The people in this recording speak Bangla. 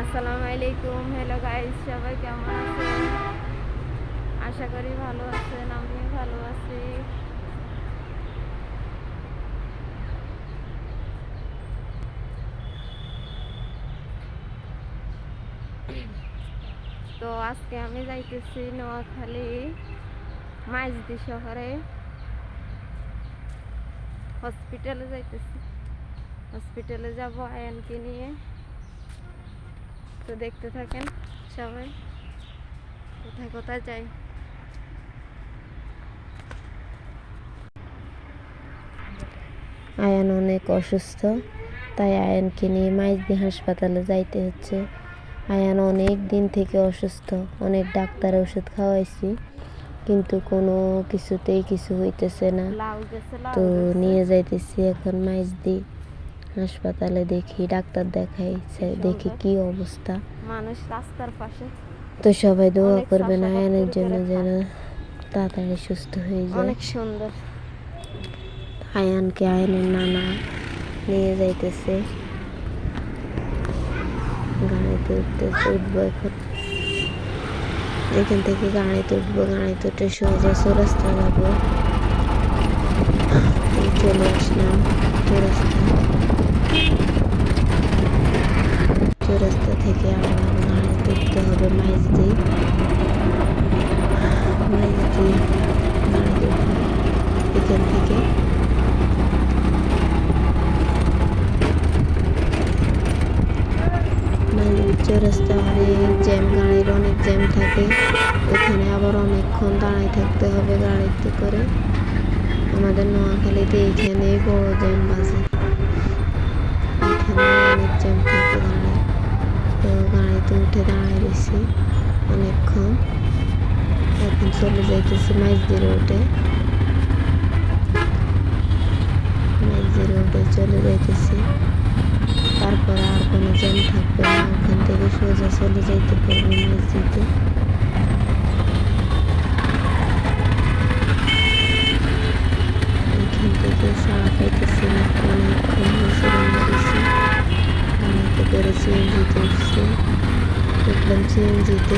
আসসালামু আলাইকুম। হ্যালো গাইস, সবাই কেমন আছেন? আশা করি ভালো আছেন, আমিও ভালো আছি। তো আজকে আমি যাইতেছি নোয়াখালী মাইজদি শহরে, হসপিটালে যাইতেছি। হসপিটালে যাব আয়ানকে নিয়ে। তো দেখতে থাকেন সবাই কোথায় কোথায় যাই। আয়ান অনেক অসুস্থ, তাই আয়ানকে নিয়ে মাইজদি হাসপাতালে যাইতে হচ্ছে। আয়ান অনেক দিন থেকে অসুস্থ, অনেক ডাক্তার ওষুধ খাওয়াইছি, কিন্তু কোনো কিছুতেই কিছু হইতেছে না। তো নিয়ে যাইতেছি এখন মাইজদি হাসপাতালে, দেখি ডাক্তার দেখাই, দেখি কি অবস্থা। মানুষ রাস্তার পাশে। তো সবাই দোয়া করবেন আয়ানের জন্য যেন তাড়াতাড়ি সুস্থ হয়ে যায়। অনেক সুন্দর। আয়ানকে আয়ানের নানা নিয়ে যাইতেছে, গাড়িতে উঠবো এখন। এখান থেকে গাড়িতে উঠবো, গাড়িতে উঠে সোজা চৌরাস্তা যাবো। চলে আসলাম চৌরাস্তা থেকে আবার গাড়িতে উঠতে হবে মাইজদি গাড়িতে উঠবো এখান থেকে। চৌরাস্তা অনেক জ্যাম, গাড়ির অনেক জ্যাম থাকে, এখানে আবার অনেকক্ষণ দাঁড়ায় থাকতে হবে গাড়িতে করে। আমাদের নোয়াখালীতে এইখানে বড় জ্যাম বাজে, এখানে অনেক জ্যাম থাকে গাড়ি। তো গাড়িতে উঠে দাঁড়ায় রয়েছি অনেকক্ষণ। এখন চলে যাইতেছি মাইজদি রোডে। মাইজদি রোডে চলে যাইতেছি, তারপর আর কোনো জ্যাম থাকবে না, ওখান থেকে সোজা চলে যাইতে পারবো মসজিদে। এখান থেকে সাড়া পাইতেছি না, অনেকক্ষণ হয়েছে রান্না দিছি। রান্নাতে করে সিএনজিতে উঠছি, উঠলাম সিএনজিতে।